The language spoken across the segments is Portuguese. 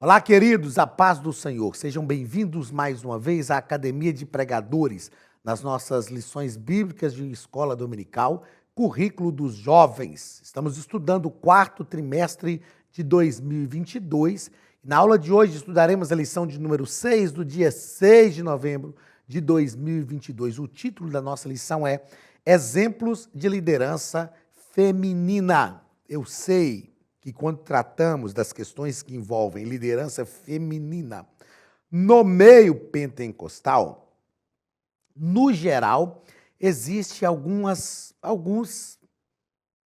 Olá, queridos, a paz do Senhor. Sejam bem-vindos mais uma vez à Academia de Pregadores, nas nossas lições bíblicas de escola dominical, currículo dos jovens. Estamos estudando o quarto trimestre de 2022. Na aula de hoje estudaremos a lição de número 6, do dia 6 de novembro de 2022. O título da nossa lição é Exemplos de Liderança Feminina. Eu sei que quando tratamos das questões que envolvem liderança feminina no meio pentecostal, no geral, existe alguns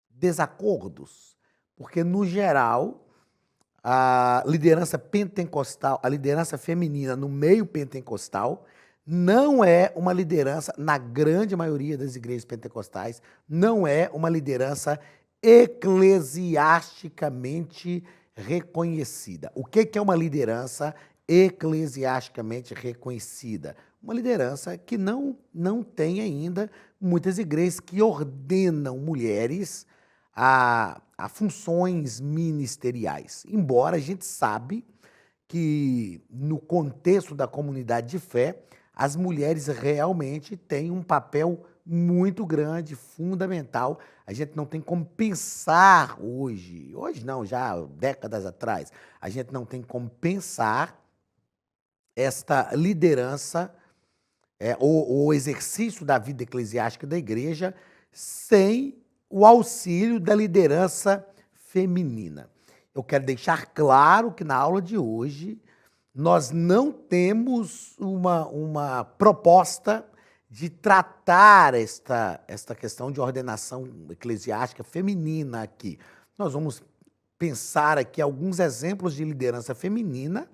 desacordos, porque no geral, a liderança pentecostal, a liderança feminina no meio pentecostal não é uma liderança, na grande maioria das igrejas pentecostais, não é uma liderança eclesiasticamente reconhecida. O que é uma liderança eclesiasticamente reconhecida? Uma liderança que não tem ainda muitas igrejas que ordenam mulheres a funções ministeriais. Embora a gente sabe que no contexto da comunidade de fé, as mulheres realmente têm um papel muito grande, fundamental. A gente não tem como pensar hoje não, já décadas atrás, a gente não tem como pensar esta liderança, o exercício da vida eclesiástica da igreja sem o auxílio da liderança feminina. Eu quero deixar claro que na aula de hoje nós não temos uma proposta de tratar esta questão de ordenação eclesiástica feminina aqui. Nós vamos pensar aqui alguns exemplos de liderança feminina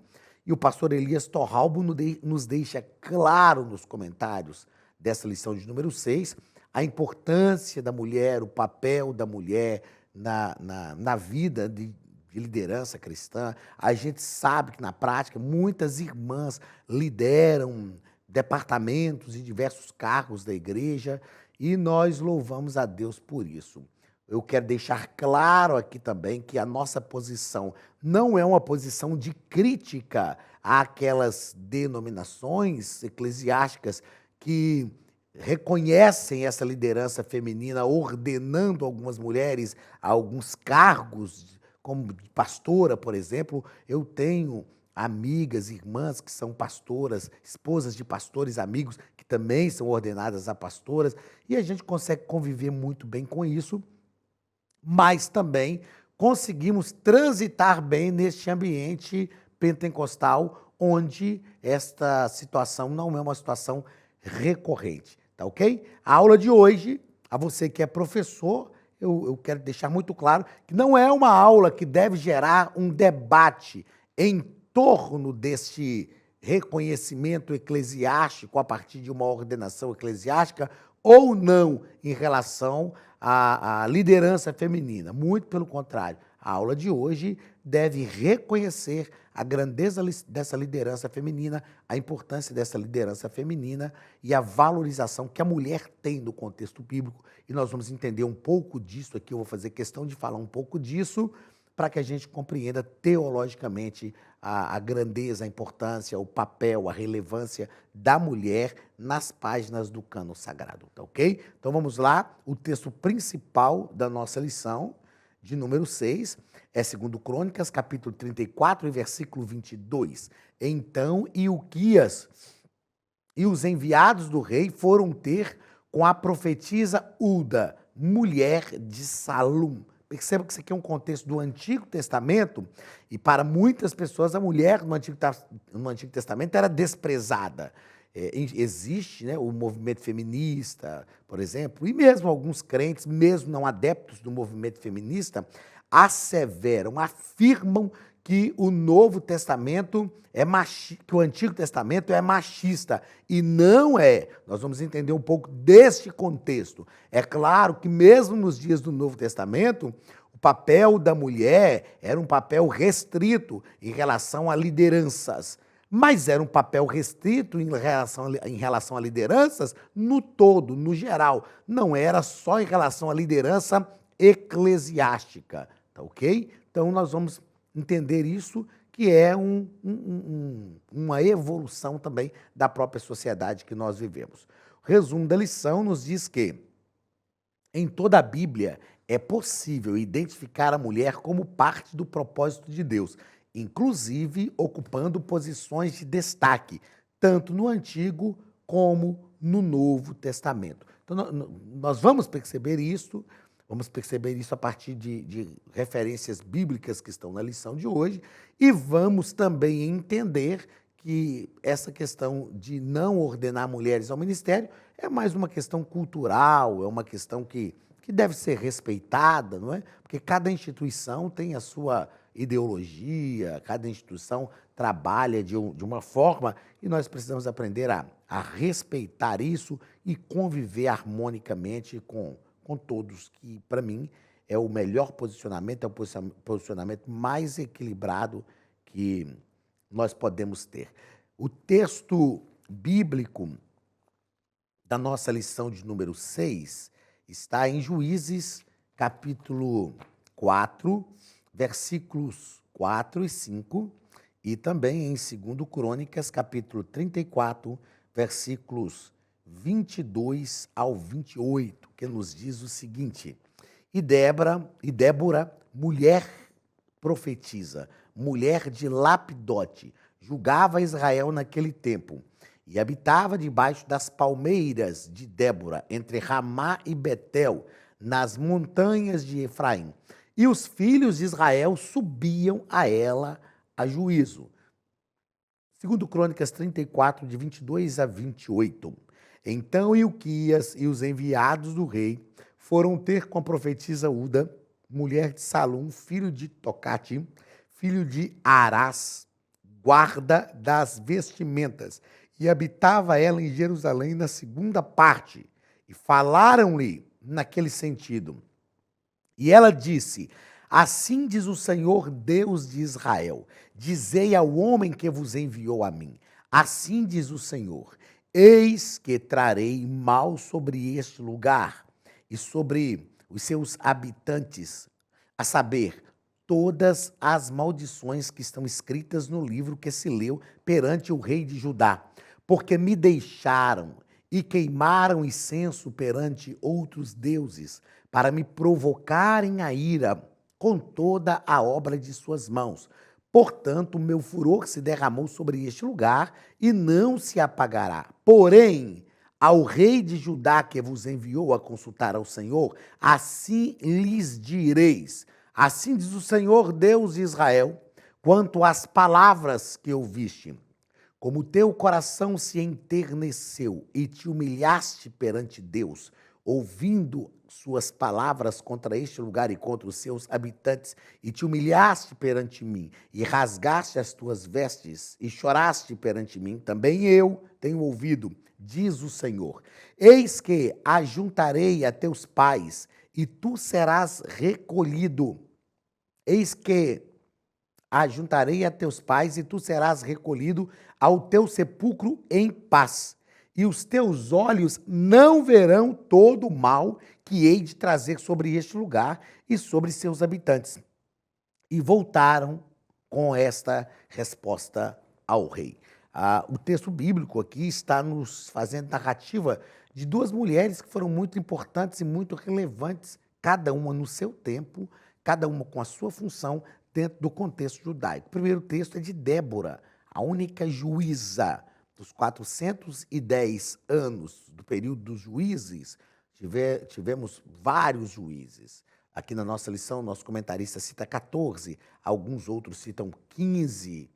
e o pastor Elias Torralbo nos deixa claro nos comentários dessa lição de número 6 a importância da mulher, o papel da mulher na vida de liderança cristã. A gente sabe que na prática muitas irmãs lideram departamentos e diversos cargos da igreja e nós louvamos a Deus por isso. Eu quero deixar claro aqui também que a nossa posição não é uma posição de crítica àquelas denominações eclesiásticas que reconhecem essa liderança feminina, ordenando algumas mulheres a alguns cargos, como pastora, por exemplo. Eu tenho amigas, irmãs que são pastoras, esposas de pastores, amigos que também são ordenadas a pastoras, e a gente consegue conviver muito bem com isso, mas também conseguimos transitar bem neste ambiente pentecostal, onde esta situação não é uma situação recorrente, tá ok? A aula de hoje, a você que é professor, eu quero deixar muito claro que não é uma aula que deve gerar um debate em torno deste reconhecimento eclesiástico a partir de uma ordenação eclesiástica ou não em relação à liderança feminina. Muito pelo contrário, a aula de hoje deve reconhecer a grandeza dessa liderança feminina, a importância dessa liderança feminina e a valorização que a mulher tem no contexto bíblico. E nós vamos entender um pouco disso aqui, eu vou fazer questão de falar um pouco disso, para que a gente compreenda teologicamente a grandeza, a importância, o papel, a relevância da mulher nas páginas do cânon sagrado, tá ok? Então vamos lá, o texto principal da nossa lição, de número 6, é 2 Crônicas, capítulo 34, e versículo 22. Então Ilquias e os enviados do rei foram ter com a profetisa Ulda, mulher de Salum. Perceba que isso aqui é um contexto do Antigo Testamento, e para muitas pessoas a mulher no Antigo Testamento era desprezada. Existe, né, o movimento feminista, por exemplo, e mesmo alguns crentes, mesmo não adeptos do movimento feminista, asseveram, afirmam que o Novo Testamento que o Antigo Testamento é machista, e não é. Nós vamos entender um pouco deste contexto. É claro que mesmo nos dias do Novo Testamento, o papel da mulher era um papel restrito em relação a lideranças, mas era um papel restrito em relação a lideranças no todo, no geral. Não era só em relação à liderança eclesiástica, tá ok? Então nós vamos entender isso, que que é uma evolução também da própria sociedade que nós vivemos. O resumo da lição nos diz que, em toda a Bíblia, é possível identificar a mulher como parte do propósito de Deus, inclusive ocupando posições de destaque, tanto no Antigo como no Novo Testamento. Então, nós vamos perceber isso a partir de referências bíblicas que estão na lição de hoje, e vamos também entender que essa questão de não ordenar mulheres ao ministério é mais uma questão cultural, é uma questão que deve ser respeitada, não é? Porque cada instituição tem a sua ideologia, cada instituição trabalha de uma forma, e nós precisamos aprender a respeitar isso e conviver harmonicamente com todos, que, para mim, é o melhor posicionamento, é o posicionamento mais equilibrado que nós podemos ter. O texto bíblico da nossa lição de número 6 está em Juízes, capítulo 4, versículos 4 e 5, e também em 2 Crônicas, capítulo 34, versículos 22 ao 28, que nos diz o seguinte: E Débora, mulher profetisa, mulher de Lapidote, julgava Israel naquele tempo, e habitava debaixo das palmeiras de Débora, entre Ramá e Betel, nas montanhas de Efraim. E os filhos de Israel subiam a ela a juízo. 2 Crônicas 34, de 22 a 28. Então Ilquias e os enviados do rei foram ter com a profetisa Uda, mulher de Salum, filho de Tocate, filho de Arás, guarda das vestimentas, e habitava ela em Jerusalém na segunda parte, e falaram-lhe naquele sentido. E ela disse: Assim diz o Senhor Deus de Israel, dizei ao homem que vos enviou a mim, assim diz o Senhor, eis que trarei mal sobre este lugar e sobre os seus habitantes, a saber, todas as maldições que estão escritas no livro que se leu perante o rei de Judá, porque me deixaram e queimaram incenso perante outros deuses, para me provocarem a ira com toda a obra de suas mãos. Portanto, o meu furor se derramou sobre este lugar e não se apagará. Porém, ao rei de Judá que vos enviou a consultar ao Senhor, assim lhes direis: Assim diz o Senhor Deus de Israel, quanto às palavras que ouviste. Como teu coração se enterneceu e te humilhaste perante Deus, ouvindo suas palavras contra este lugar e contra os seus habitantes, e te humilhaste perante mim, e rasgaste as tuas vestes, e choraste perante mim, também eu tenho ouvido, diz o Senhor. Eis que ajuntarei a teus pais, e tu serás recolhido. Eis que ajuntarei a teus pais, e tu serás recolhido ao teu sepulcro em paz. E os teus olhos não verão todo o mal que hei de trazer sobre este lugar e sobre seus habitantes. E voltaram com esta resposta ao rei. O texto bíblico aqui está nos fazendo narrativa de duas mulheres que foram muito importantes e muito relevantes, cada uma no seu tempo, cada uma com a sua função dentro do contexto judaico. O primeiro texto é de Débora, a única juíza dos 410 anos do período dos juízes. Tivemos vários juízes. Aqui na nossa lição, nosso comentarista cita 14, alguns outros citam 15,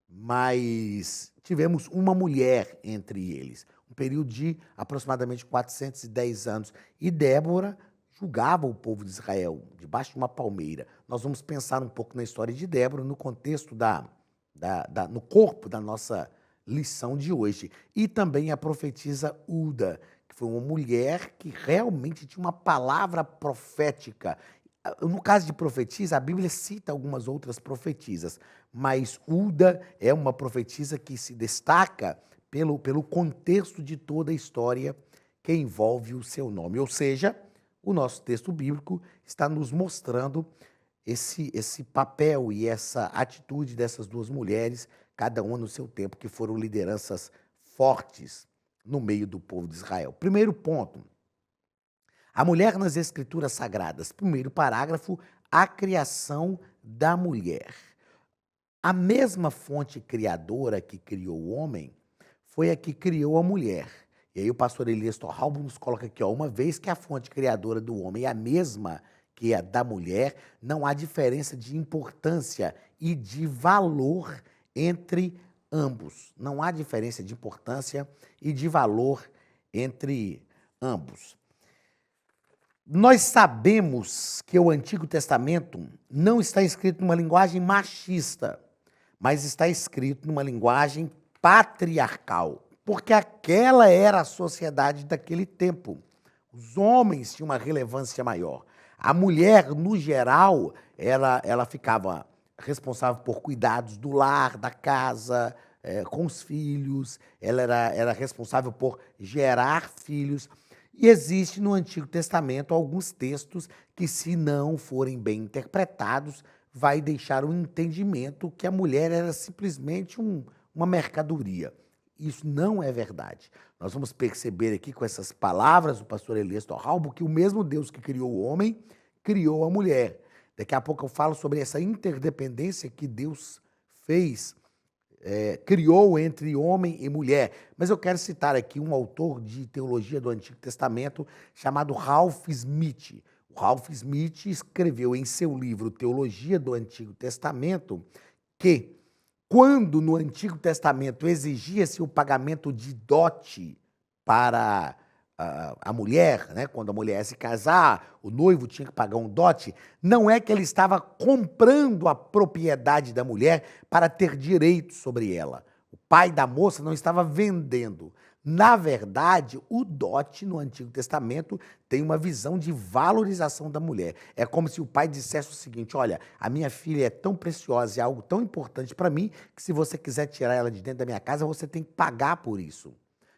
mas tivemos uma mulher entre eles, um período de aproximadamente 410 anos. E Débora julgava o povo de Israel debaixo de uma palmeira. Nós vamos pensar um pouco na história de Débora no contexto no corpo da nossa lição de hoje. E também a profetisa Uda, que foi uma mulher que realmente tinha uma palavra profética. No caso de profetisa, a Bíblia cita algumas outras profetisas, mas Uda é uma profetisa que se destaca pelo contexto de toda a história que envolve o seu nome. Ou seja, o nosso texto bíblico está nos mostrando esse papel e essa atitude dessas duas mulheres, cada uma no seu tempo, que foram lideranças fortes no meio do povo de Israel. Primeiro ponto, a mulher nas Escrituras Sagradas. Primeiro parágrafo, a criação da mulher. A mesma fonte criadora que criou o homem foi a que criou a mulher. E aí o pastor Elias Torralbo nos coloca aqui, ó, uma vez que a fonte criadora do homem é a mesma que a da mulher, não há diferença de importância e de valor entre ambos. Não há diferença de importância e de valor entre ambos. Nós sabemos que o Antigo Testamento não está escrito numa linguagem machista, mas está escrito numa linguagem patriarcal, porque aquela era a sociedade daquele tempo. Os homens tinham uma relevância maior. A mulher, no geral, ela ficava responsável por cuidados do lar, da casa, com os filhos, ela era responsável por gerar filhos. E existe no Antigo Testamento alguns textos que, se não forem bem interpretados, vai deixar o entendimento que a mulher era simplesmente uma mercadoria. Isso não é verdade. Nós vamos perceber aqui com essas palavras do pastor Elias Torralbo que o mesmo Deus que criou o homem, criou a mulher. Daqui a pouco eu falo sobre essa interdependência que Deus fez, criou entre homem e mulher. Mas eu quero citar aqui um autor de teologia do Antigo Testamento chamado Ralph Smith. O Ralph Smith escreveu em seu livro Teologia do Antigo Testamento que, quando no Antigo Testamento exigia-se o pagamento de dote para a mulher, né? Quando a mulher ia se casar, o noivo tinha que pagar um dote, não é que ele estava comprando a propriedade da mulher para ter direito sobre ela. O pai da moça não estava vendendo. Na verdade, o dote no Antigo Testamento tem uma visão de valorização da mulher. É como se o pai dissesse o seguinte: olha, a minha filha é tão preciosa, é algo tão importante para mim, que se você quiser tirar ela de dentro da minha casa, você tem que pagar por isso.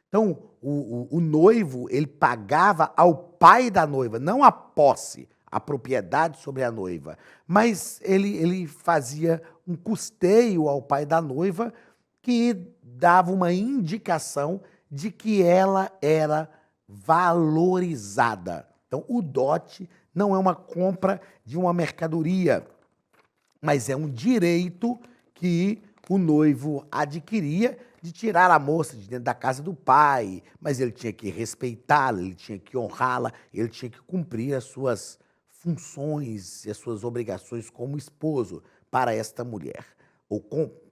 Então, o noivo, ele pagava ao pai da noiva, não a posse, a propriedade sobre a noiva, mas ele fazia um custeio ao pai da noiva que dava uma indicação de que ela era valorizada. Então, o dote não é uma compra de uma mercadoria, mas é um direito que o noivo adquiria de tirar a moça de dentro da casa do pai, mas ele tinha que respeitá-la, ele tinha que honrá-la, ele tinha que cumprir as suas funções e as suas obrigações como esposo para esta mulher, ou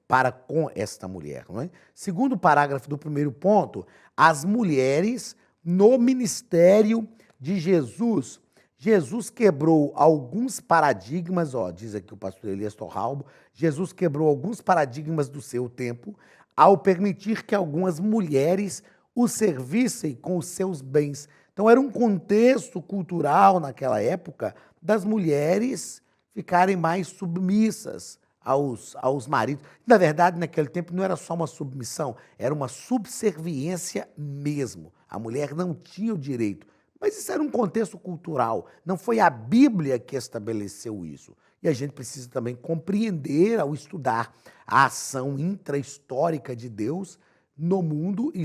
para com esta mulher. Não é? Segundo parágrafo do primeiro ponto, as mulheres no ministério de Jesus. Jesus quebrou alguns paradigmas, diz aqui o pastor Elias Torralbo, Jesus quebrou alguns paradigmas do seu tempo ao permitir que algumas mulheres o servissem com os seus bens. Então era um contexto cultural naquela época das mulheres ficarem mais submissas aos maridos. Na verdade, naquele tempo não era só uma submissão, era uma subserviência mesmo. A mulher não tinha o direito. Mas isso era um contexto cultural, não foi a Bíblia que estabeleceu isso. E a gente precisa também compreender, ao estudar a ação intra-histórica de Deus no mundo, e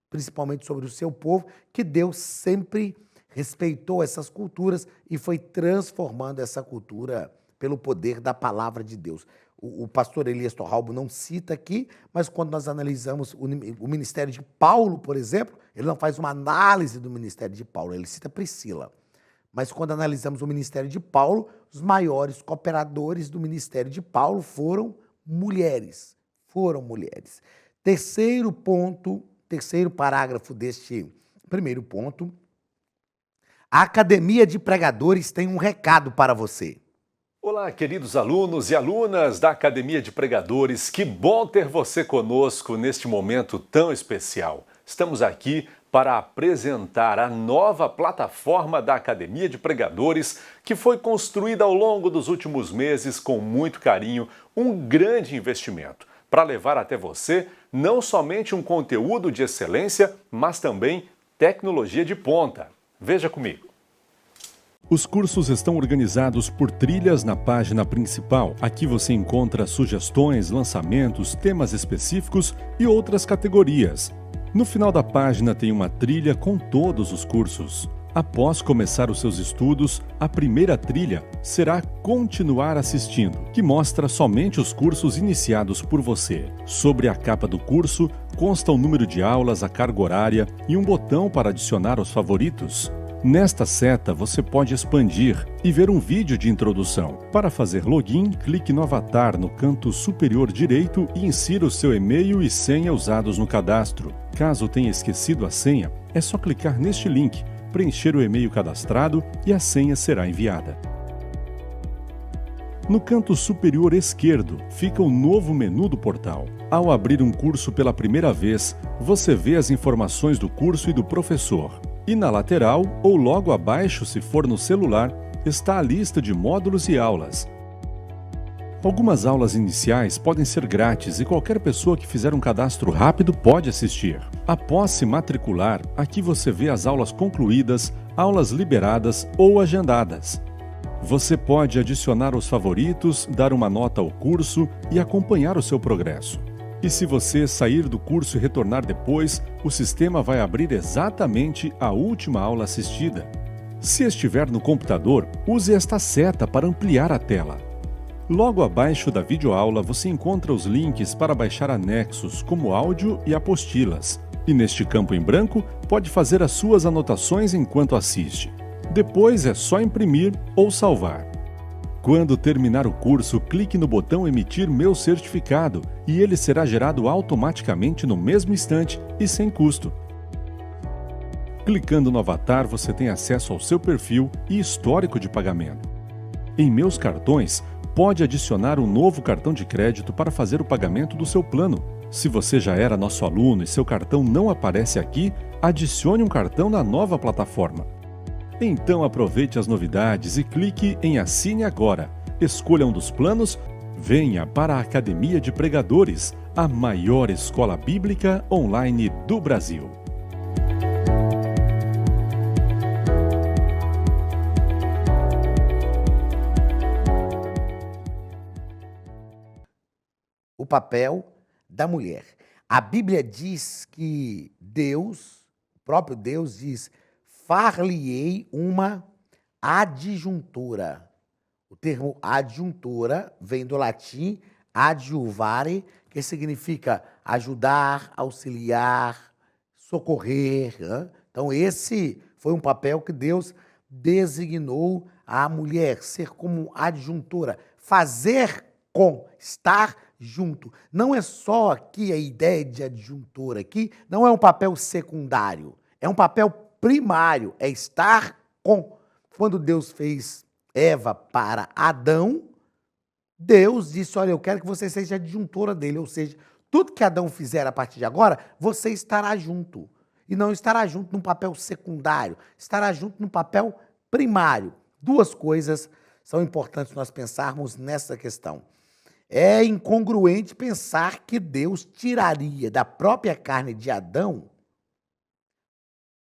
principalmente sobre o seu povo, que Deus sempre respeitou essas culturas e foi transformando essa cultura pelo poder da palavra de Deus. O pastor Elias Torralbo não cita aqui, mas quando nós analisamos o ministério de Paulo, por exemplo, ele não faz uma análise do ministério de Paulo, ele cita Priscila. Mas quando analisamos o ministério de Paulo, os maiores cooperadores do ministério de Paulo foram mulheres. Terceiro ponto, terceiro parágrafo deste primeiro ponto, a Academia de Pregadores tem um recado para você. Olá, queridos alunos e alunas da Academia de Pregadores, que bom ter você conosco neste momento tão especial. Estamos aqui para apresentar a nova plataforma da Academia de Pregadores, que foi construída ao longo dos últimos meses com muito carinho, um grande investimento, para levar até você não somente um conteúdo de excelência, mas também tecnologia de ponta. Veja comigo. Os cursos estão organizados por trilhas na página principal. Aqui você encontra sugestões, lançamentos, temas específicos e outras categorias. No final da página tem uma trilha com todos os cursos. Após começar os seus estudos, a primeira trilha será Continuar assistindo, que mostra somente os cursos iniciados por você. Sobre a capa do curso, consta o número de aulas, a carga horária e um botão para adicionar os favoritos. Nesta seta, você pode expandir e ver um vídeo de introdução. Para fazer login, clique no avatar no canto superior direito e insira o seu e-mail e senha usados no cadastro. Caso tenha esquecido a senha, é só clicar neste link, preencher o e-mail cadastrado e a senha será enviada. No canto superior esquerdo fica o novo menu do portal. Ao abrir um curso pela primeira vez, você vê as informações do curso e do professor. E na lateral, ou logo abaixo se for no celular, está a lista de módulos e aulas. Algumas aulas iniciais podem ser grátis e qualquer pessoa que fizer um cadastro rápido pode assistir. Após se matricular, aqui você vê as aulas concluídas, aulas liberadas ou agendadas. Você pode adicionar os favoritos, dar uma nota ao curso e acompanhar o seu progresso. E se você sair do curso e retornar depois, o sistema vai abrir exatamente a última aula assistida. Se estiver no computador, use esta seta para ampliar a tela. Logo abaixo da videoaula você encontra os links para baixar anexos, como áudio e apostilas. E neste campo em branco, pode fazer as suas anotações enquanto assiste. Depois é só imprimir ou salvar. Quando terminar o curso, clique no botão Emitir meu certificado e ele será gerado automaticamente no mesmo instante e sem custo. Clicando no avatar, você tem acesso ao seu perfil e histórico de pagamento. Em Meus Cartões, pode adicionar um novo cartão de crédito para fazer o pagamento do seu plano. Se você já era nosso aluno e seu cartão não aparece aqui, adicione um cartão na nova plataforma. Então aproveite as novidades e clique em Assine Agora. Escolha um dos planos, venha para a Academia de Pregadores, a maior escola bíblica online do Brasil. O papel da mulher. A Bíblia diz que Deus, o próprio Deus diz: far-lhe-ei uma adjuntora. O termo adjuntora vem do latim adjuvare, que significa ajudar, auxiliar, socorrer. Né? Então, esse foi um papel que Deus designou à mulher, ser como adjuntora, fazer com, estar junto. Não é só aqui a ideia de adjuntora, aqui não é um papel secundário, é um papel primário, é estar com. Quando Deus fez Eva para Adão, Deus disse: olha, eu quero que você seja adjuntora dele, ou seja, tudo que Adão fizer a partir de agora, você estará junto. E não estará junto num papel secundário, estará junto num papel primário. Duas coisas são importantes nós pensarmos nessa questão. É incongruente pensar que Deus tiraria da própria carne de Adão,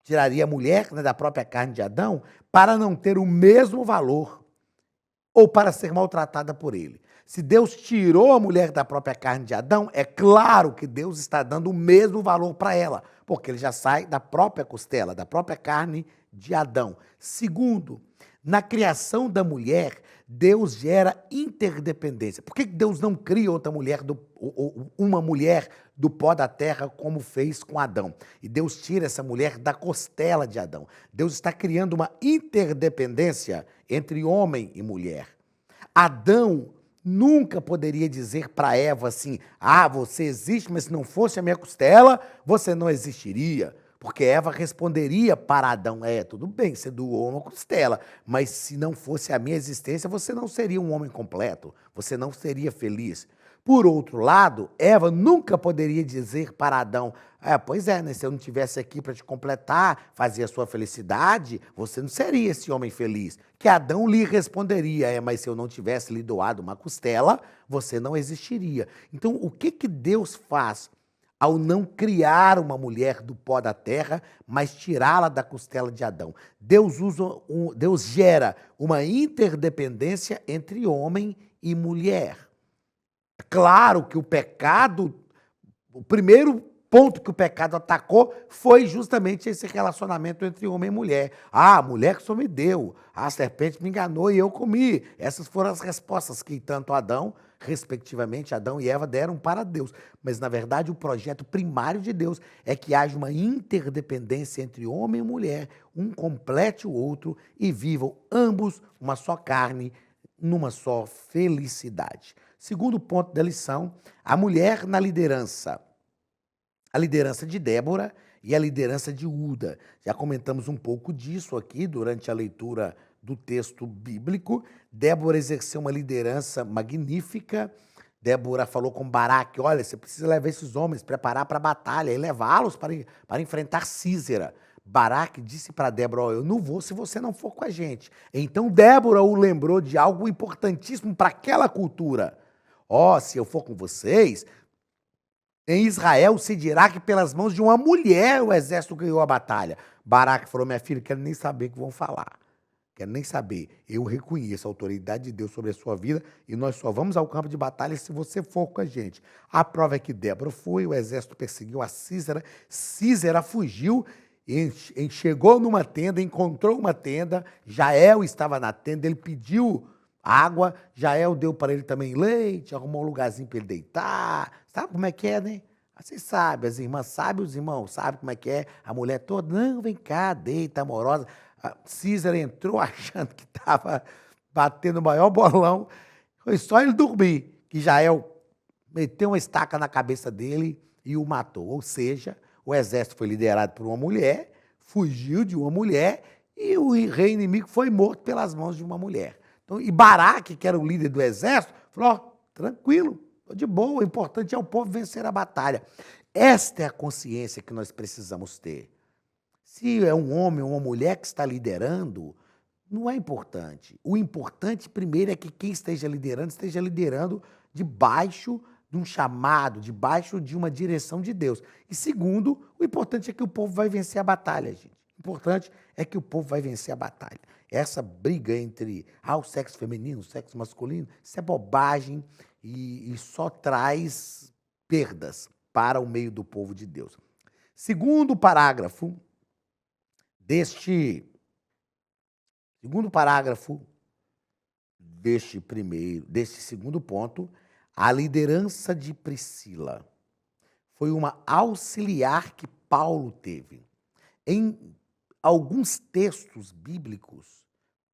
tiraria a mulher, né, da própria carne de Adão, para não ter o mesmo valor ou para ser maltratada por ele. Se Deus tirou a mulher da própria carne de Adão, é claro que Deus está dando o mesmo valor para ela, porque ele já sai da própria costela, da própria carne de Adão. Segundo, na criação da mulher, Deus gera interdependência. Por que Deus não cria outra mulher, uma mulher do pó da terra, como fez com Adão? E Deus tira essa mulher da costela de Adão. Deus está criando uma interdependência entre homem e mulher. Adão nunca poderia dizer para Eva assim: ah, você existe, mas se não fosse a minha costela, você não existiria. Porque Eva responderia para Adão: tudo bem, você doou uma costela, mas se não fosse a minha existência, você não seria um homem completo, você não seria feliz. Por outro lado, Eva nunca poderia dizer para Adão: pois é, né, se eu não estivesse aqui para te completar, fazer a sua felicidade, você não seria esse homem feliz. Que Adão lhe responderia: mas se eu não tivesse lhe doado uma costela, você não existiria. Então, o que Deus faz? ao não criar uma mulher do pó da terra, mas tirá-la da costela de Adão. Deus gera uma interdependência entre homem e mulher. É claro que o primeiro ponto que o pecado atacou foi justamente esse relacionamento entre homem e mulher. Ah, a mulher que só me deu, a serpente me enganou e eu comi. Essas foram as respostas que tanto Adão, respectivamente, Adão e Eva deram para Deus. Mas, na verdade, o projeto primário de Deus é que haja uma interdependência entre homem e mulher, um complete o outro e vivam ambos uma só carne, numa só felicidade. Segundo ponto da lição, a mulher na liderança. A liderança de Débora e a liderança de Uda. Já comentamos um pouco disso aqui durante a leitura do texto bíblico. Débora exerceu uma liderança magnífica. Débora falou com Baraque: olha, você precisa levar esses homens, preparar para a batalha e levá-los para enfrentar Sísera. Baraque disse para Débora: oh, eu não vou se você não for com a gente. Então Débora o lembrou de algo importantíssimo para aquela cultura. Ó, se eu for com vocês, em Israel se dirá que pelas mãos de uma mulher o exército ganhou a batalha. Baraque falou: minha filha, quero nem saber o que vão falar. Quero nem saber. Eu reconheço a autoridade de Deus sobre a sua vida e nós só vamos ao campo de batalha se você for com a gente. A prova é que Débora foi, o exército perseguiu a Sísera, Sísera fugiu, chegou numa tenda, encontrou uma tenda, Jael estava na tenda, ele pediu água, Jael deu para ele também leite, arrumou um lugarzinho para ele deitar. Sabe como é que é, né? Vocês sabem, as irmãs sabem, os irmãos sabem como é que é. A mulher toda, não, vem cá, deita, amorosa. A Císara entrou achando que estava batendo o maior bolão. Foi só ele dormir, que Jael meteu uma estaca na cabeça dele e o matou. Ou seja, o exército foi liderado por uma mulher, fugiu de uma mulher e o rei inimigo foi morto pelas mãos de uma mulher. Então, e Baraque, que era o líder do exército, falou: oh, tranquilo, estou de boa, o importante é o povo vencer a batalha. Esta é a consciência que nós precisamos ter. Se é um homem ou uma mulher que está liderando, não é importante. O importante, primeiro, é que quem esteja liderando debaixo de um chamado, debaixo de uma direção de Deus. E segundo, o importante é que o povo vai vencer a batalha, gente. O importante é que o povo vai vencer a batalha. Essa briga entre o sexo feminino, o sexo masculino, isso é bobagem e só traz perdas para o meio do povo de Deus. Segundo parágrafo deste segundo ponto, a liderança de Priscila foi uma auxiliar que Paulo teve. Em alguns textos bíblicos,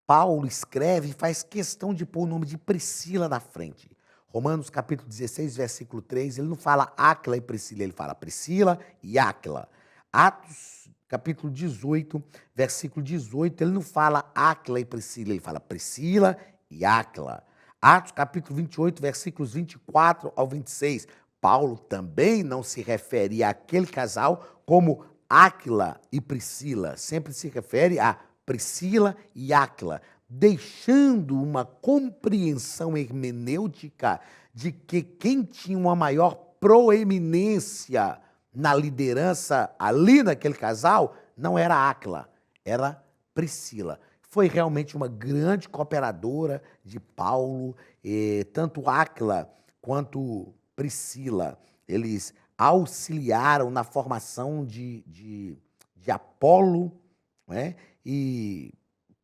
Paulo escreve e faz questão de pôr o nome de Priscila na frente. Romanos capítulo 16, versículo 3, ele não fala Áquila e Priscila, ele fala Priscila e Áquila. Atos capítulo 18, versículo 18, ele não fala Áquila e Priscila, ele fala Priscila e Áquila. Atos capítulo 28, versículos 24 ao 26, Paulo também não se refere àquele casal como Áquila e Priscila, sempre se refere a Priscila e Áquila, deixando uma compreensão hermenêutica de que quem tinha uma maior proeminência na liderança ali naquele casal não era Áquila, era Priscila. Foi realmente uma grande cooperadora de Paulo, tanto Áquila quanto Priscila. Eles auxiliaram na formação de Apolo, né? E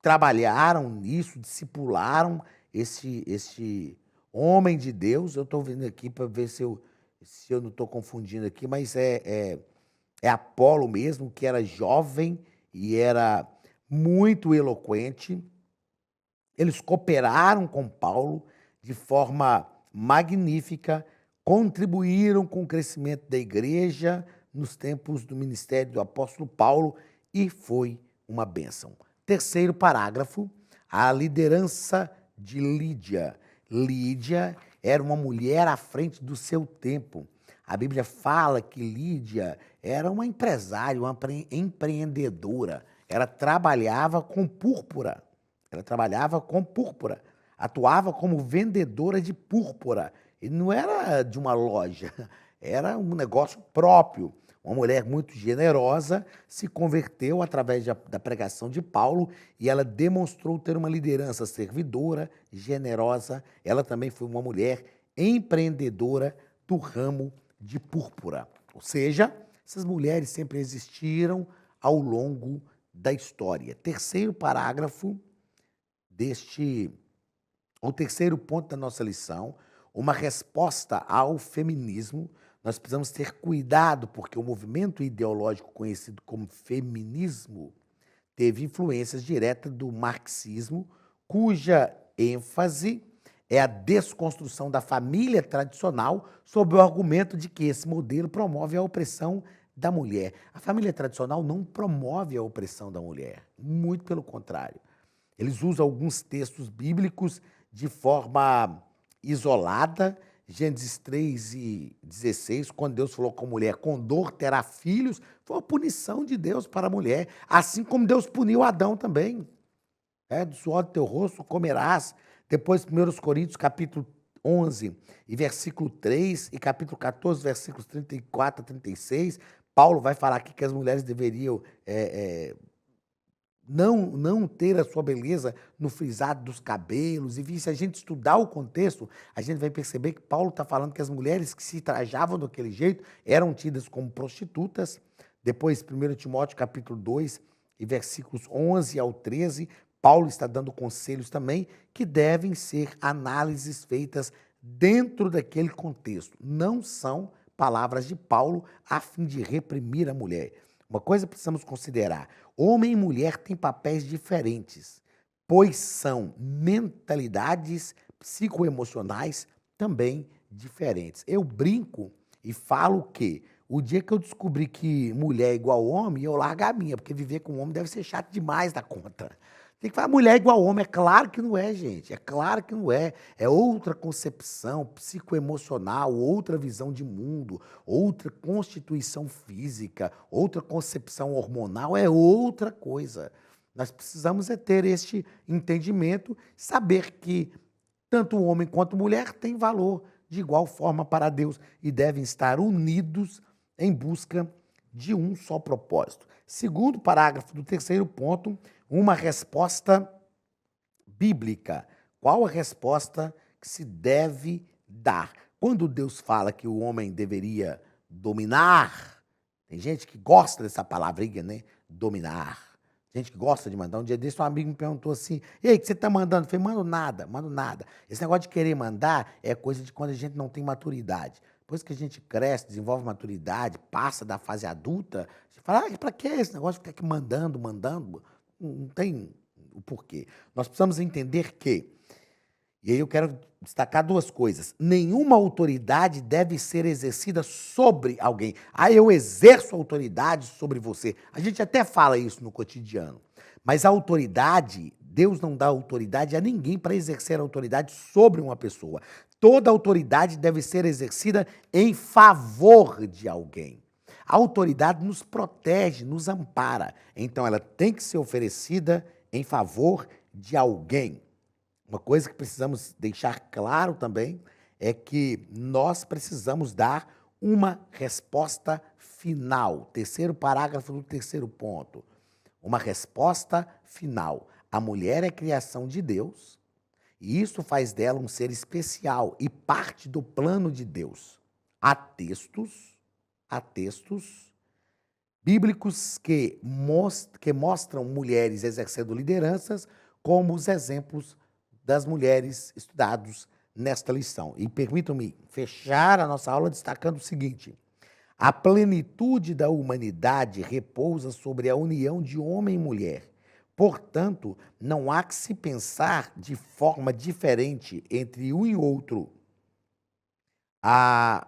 trabalharam nisso, discipularam esse homem de Deus. Eu estou vendo aqui para ver se eu não estou confundindo aqui, mas é Apolo mesmo, que era jovem e era muito eloquente. Eles cooperaram com Paulo de forma magnífica, contribuíram com o crescimento da igreja nos tempos do ministério do apóstolo Paulo e foi uma bênção. Terceiro parágrafo, a liderança de Lídia. Lídia era uma mulher à frente do seu tempo. A Bíblia fala que Lídia era uma empresária, uma empreendedora. Ela trabalhava com púrpura. Atuava como vendedora de púrpura. E não era de uma loja, era um negócio próprio. Uma mulher muito generosa se converteu através da pregação de Paulo e ela demonstrou ter uma liderança servidora, generosa. Ela também foi uma mulher empreendedora do ramo de púrpura. Ou seja, essas mulheres sempre existiram ao longo da história. Terceiro parágrafo o terceiro ponto da nossa lição, uma resposta ao feminismo. Nós precisamos ter cuidado, porque o movimento ideológico conhecido como feminismo teve influências diretas do marxismo, cuja ênfase é a desconstrução da família tradicional sob o argumento de que esse modelo promove a opressão da mulher. A família tradicional não promove a opressão da mulher, muito pelo contrário. Eles usam alguns textos bíblicos de forma isolada. Gênesis 3:16, quando Deus falou com a mulher, com dor terá filhos, foi uma punição de Deus para a mulher, assim como Deus puniu Adão também. Do suor do teu rosto comerás. Depois, 1 Coríntios, capítulo 11, e versículo 3, e capítulo 14, versículos 34 a 36, Paulo vai falar aqui que as mulheres deveriam não ter a sua beleza no frisado dos cabelos. E se a gente estudar o contexto, a gente vai perceber que Paulo está falando que as mulheres que se trajavam daquele jeito eram tidas como prostitutas. Depois, 1 Timóteo capítulo 2, e versículos 11 ao 13, Paulo está dando conselhos também que devem ser análises feitas dentro daquele contexto. Não são palavras de Paulo a fim de reprimir a mulher. Uma coisa precisamos considerar: homem e mulher têm papéis diferentes, pois são mentalidades psicoemocionais também diferentes. Eu brinco e falo que o dia que eu descobri que mulher é igual homem, eu largo a minha, porque viver com homem deve ser chato demais da conta. Tem que falar mulher igual homem. É claro que não é, gente. É claro que não é. É outra concepção psicoemocional, outra visão de mundo, outra constituição física, outra concepção hormonal, é outra coisa. Nós precisamos ter este entendimento, saber que tanto o homem quanto a mulher têm valor de igual forma para Deus e devem estar unidos em busca de um só propósito. Segundo parágrafo do terceiro ponto, uma resposta bíblica. Qual a resposta que se deve dar? Quando Deus fala que o homem deveria dominar, tem gente que gosta dessa palavrinha, né? Dominar. Gente que gosta de mandar. Um dia desse, um amigo me perguntou assim: ei, o que você está mandando? Eu falei: mando nada, mando nada. Esse negócio de querer mandar é coisa de quando a gente não tem maturidade. Depois que a gente cresce, desenvolve maturidade, passa da fase adulta, você fala: para que esse negócio de ficar aqui mandando? Não tem o porquê. Nós precisamos entender que, e aí eu quero destacar duas coisas: nenhuma autoridade deve ser exercida sobre alguém. Eu exerço autoridade sobre você. A gente até fala isso no cotidiano. Mas a autoridade, Deus não dá autoridade a ninguém para exercer autoridade sobre uma pessoa. Toda autoridade deve ser exercida em favor de alguém. A autoridade nos protege, nos ampara. Então, ela tem que ser oferecida em favor de alguém. Uma coisa que precisamos deixar claro também é que nós precisamos dar uma resposta final. Terceiro parágrafo do terceiro ponto. Uma resposta final. A mulher é criação de Deus e isso faz dela um ser especial e parte do plano de Deus. Há textos bíblicos que mostram mulheres exercendo lideranças como os exemplos das mulheres estudados nesta lição. E permitam-me fechar a nossa aula destacando o seguinte: a plenitude da humanidade repousa sobre a união de homem e mulher. Portanto, não há que se pensar de forma diferente entre um e outro.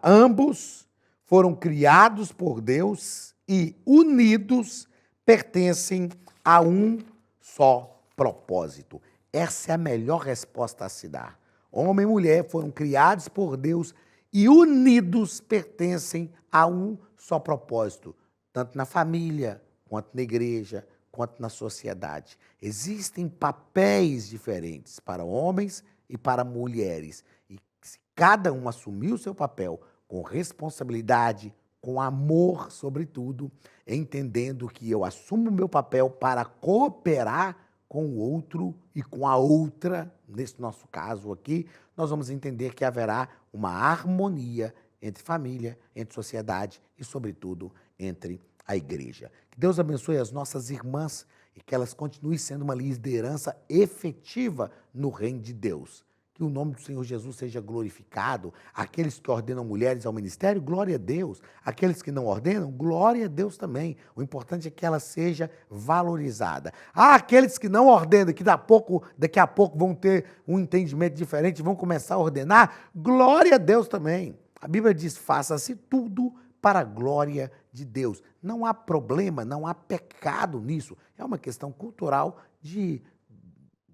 Ambos foram criados por Deus e, unidos, pertencem a um só propósito. Essa é a melhor resposta a se dar. Homem e mulher foram criados por Deus e, unidos, pertencem a um só propósito, tanto na família, quanto na igreja, quanto na sociedade. Existem papéis diferentes para homens e para mulheres. E se cada um assumir o seu papel, com responsabilidade, com amor, sobretudo, entendendo que eu assumo o meu papel para cooperar com o outro e com a outra. Nesse nosso caso aqui, nós vamos entender que haverá uma harmonia entre família, entre sociedade e, sobretudo, entre a igreja. Que Deus abençoe as nossas irmãs e que elas continuem sendo uma liderança efetiva no reino de Deus. Que o nome do Senhor Jesus seja glorificado. Aqueles que ordenam mulheres ao ministério, glória a Deus. Aqueles que não ordenam, glória a Deus também. O importante é que ela seja valorizada. Aqueles que não ordenam, que daqui a pouco vão ter um entendimento diferente, vão começar a ordenar, glória a Deus também. A Bíblia diz, faça-se tudo para a glória de Deus. Não há problema, não há pecado nisso. É uma questão cultural de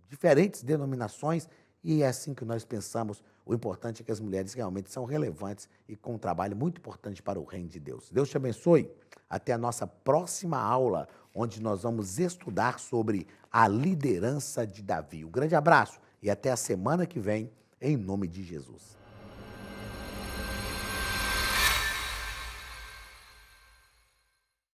diferentes denominações e é assim que nós pensamos. O importante é que as mulheres realmente são relevantes e com um trabalho muito importante para o reino de Deus. Deus te abençoe. Até a nossa próxima aula, onde nós vamos estudar sobre a liderança de Davi. Um grande abraço e até a semana que vem, em nome de Jesus.